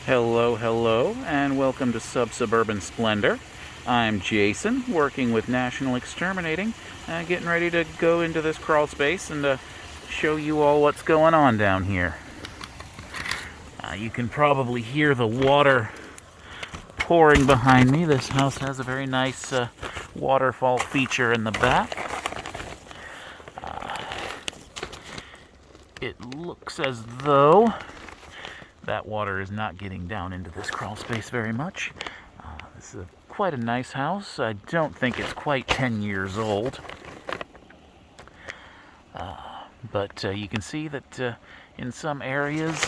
Hello, hello, and welcome to Sub-Suburban Splendor. I'm Jason, working with National Exterminating, getting ready to go into this crawl space and show you all what's going on down here. You can probably hear the water pouring behind me. This house has a very nice waterfall feature in the back. It looks as though that water is not getting down into this crawl space very much. This is quite a nice house. I don't think it's quite 10 years old. But you can see that in some areas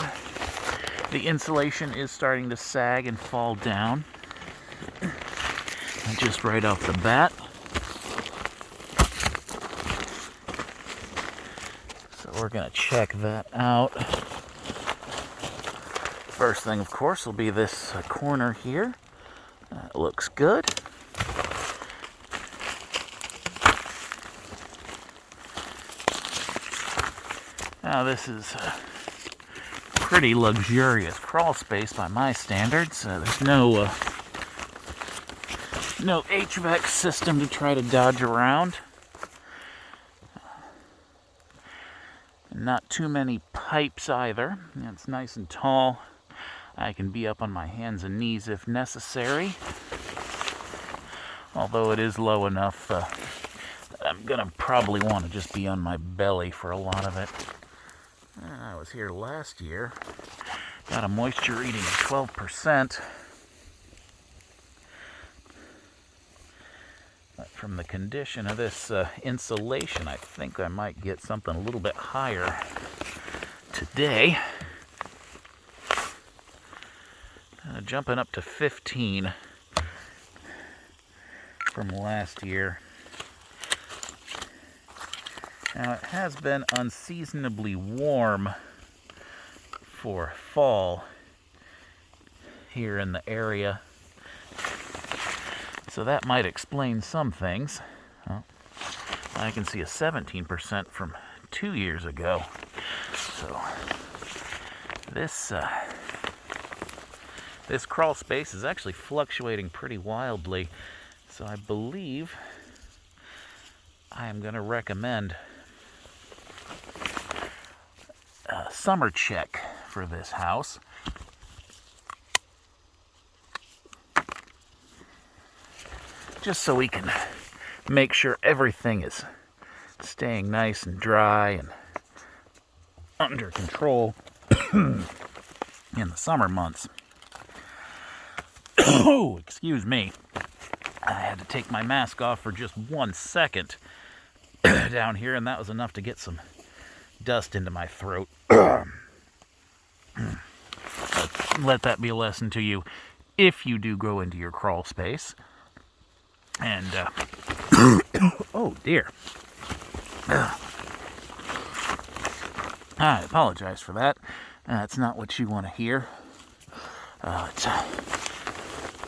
the insulation is starting to sag and fall down. Just right off the bat. So we're going to check that out. First thing, of course, will be this corner here. That looks good. Now, this is a pretty luxurious crawl space by my standards. There's no HVAC system to try to dodge around. Not too many pipes either. It's nice and tall. I can be up on my hands and knees if necessary. Although it is low enough, I'm going to probably want to just be on my belly for a lot of it. I was here last year. Got a moisture reading of 12%. But from the condition of this insulation, I think I might get something a little bit higher today. Jumping up to 15 from last year. Now, it has been unseasonably warm for fall here in the area, so that might explain some things. Well, I can see a 17% from 2 years ago. So this crawl space is actually fluctuating pretty wildly. So I believe I am going to recommend a summer check for this house. Just so we can make sure everything is staying nice and dry and under control in the summer months. Oh, excuse me. I had to take my mask off for just 1 second down here, and that was enough to get some dust into my throat. Let that be a lesson to you if you do go into your crawl space. And, oh dear. I apologize for that. That's not what you want to hear.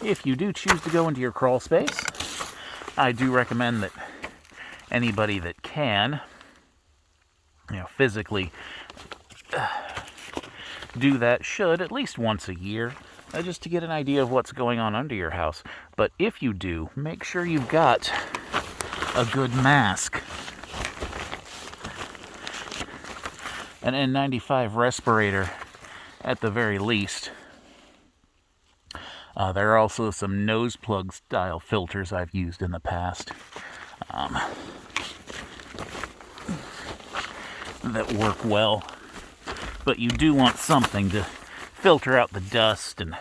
If you do choose to go into your crawl space, I do recommend that anybody that can, physically do that should at least once a year, just to get an idea of what's going on under your house. But if you do, make sure you've got a good mask, an N95 respirator at the very least. There are also some nose plug style filters I've used in the past that work well. But you do want something to filter out the dust and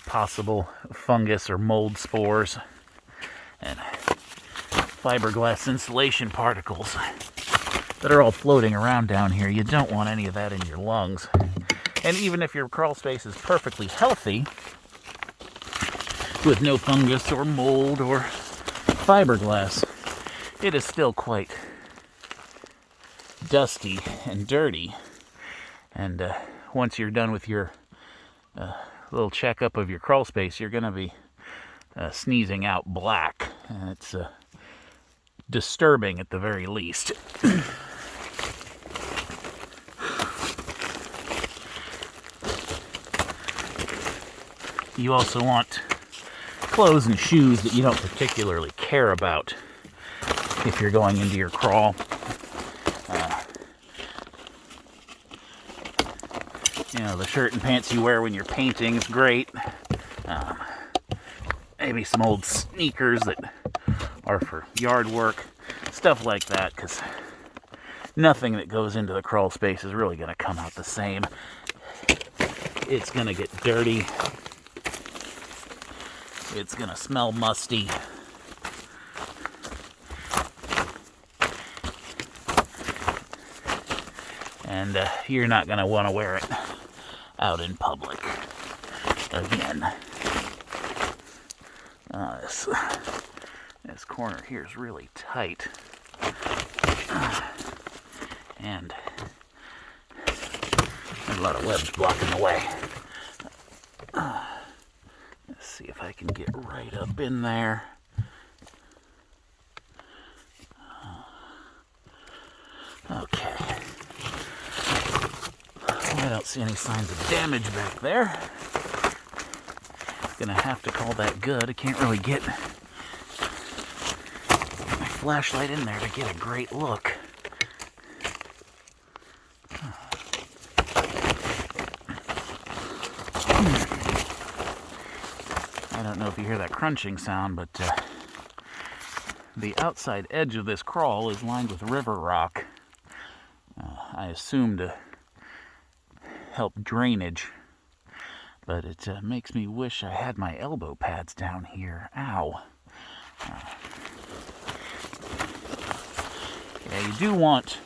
possible fungus or mold spores and fiberglass insulation particles that are all floating around down here. You don't want any of that in your lungs. And even if your crawl space is perfectly healthy, with no fungus or mold or fiberglass, it is still quite dusty and dirty. And once you're done with your little checkup of your crawl space, you're going to be sneezing out black. And it's disturbing at the very least. You also want clothes and shoes that you don't particularly care about if you're going into your crawl. You know, the shirt and pants you wear when you're painting is great. Maybe some old sneakers that are for yard work, stuff like that, because nothing that goes into the crawl space is really going to come out the same. It's going to get dirty. It's going to smell musty. And you're not going to want to wear it out in public again. This corner here is really tight. And there's a lot of webs blocking the way. Let's see if I can get right up in there. Okay. I don't see any signs of damage back there. Gonna have to call that good. I can't really get my flashlight in there to get a great look. I don't know if you hear that crunching sound, but the outside edge of this crawl is lined with river rock. I assume to help drainage, but it makes me wish I had my elbow pads down here. Ow. Yeah, you do want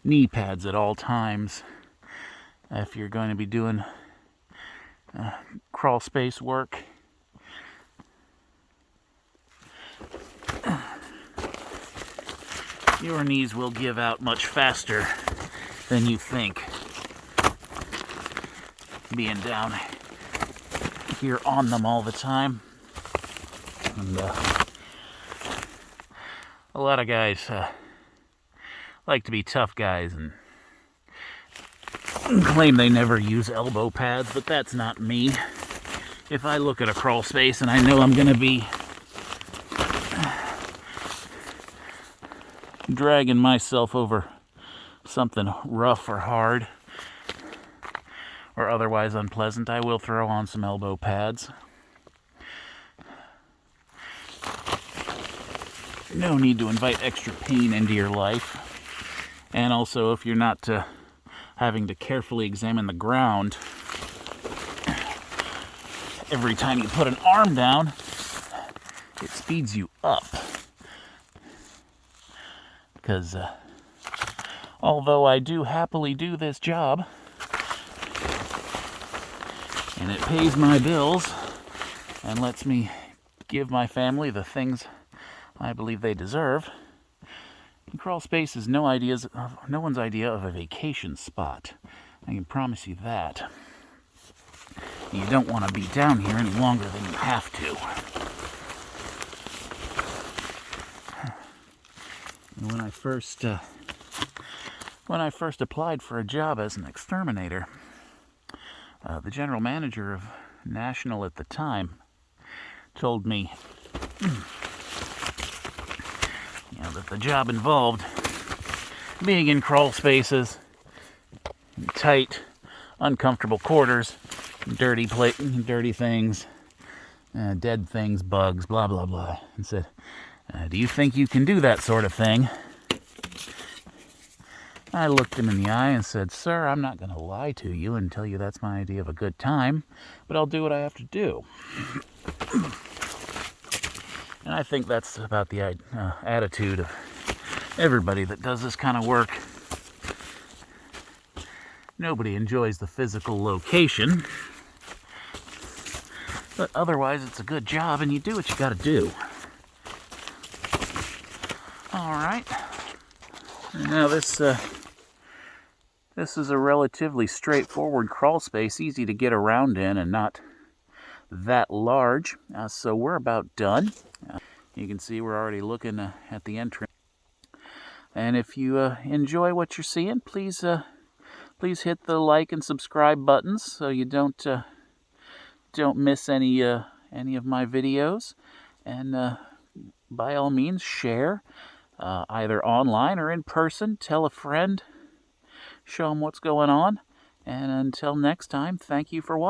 knee pads at all times if you're going to be doing crawl space work. Your knees will give out much faster than you think, being down here on them all the time. And a lot of guys like to be tough guys and claim they never use elbow pads, but that's not me. If I look at a crawl space and I know I'm going to be dragging myself over something rough or hard or otherwise unpleasant, I will throw on some elbow pads. No need to invite extra pain into your life. And also, if you're not having to carefully examine the ground every time you put an arm down, it speeds you up. Because although I do happily do this job, and it pays my bills, and lets me give my family the things I believe they deserve, crawl space is no one's idea of a vacation spot. I can promise you that. You don't want to be down here any longer than you have to. When I first applied for a job as an exterminator, the general manager of National at the time told me that the job involved being in crawl spaces, tight, uncomfortable quarters, dirty things, dead things, bugs, blah, blah, blah. And said, do you think you can do that sort of thing? I looked him in the eye and said, sir, I'm not going to lie to you and tell you that's my idea of a good time, but I'll do what I have to do. And I think that's about the attitude of everybody that does this kind of work. Nobody enjoys the physical location, but otherwise it's a good job and you do what you got to do. All right. Now this is a relatively straightforward crawl space, easy to get around in and not that large. So we're about done. You can see we're already looking at the entrance. And if you enjoy what you're seeing, please hit the like and subscribe buttons so you don't don't miss any of my videos. And by all means, share, either online or in person. Tell a friend, show them what's going on. And until next time, thank you for watching.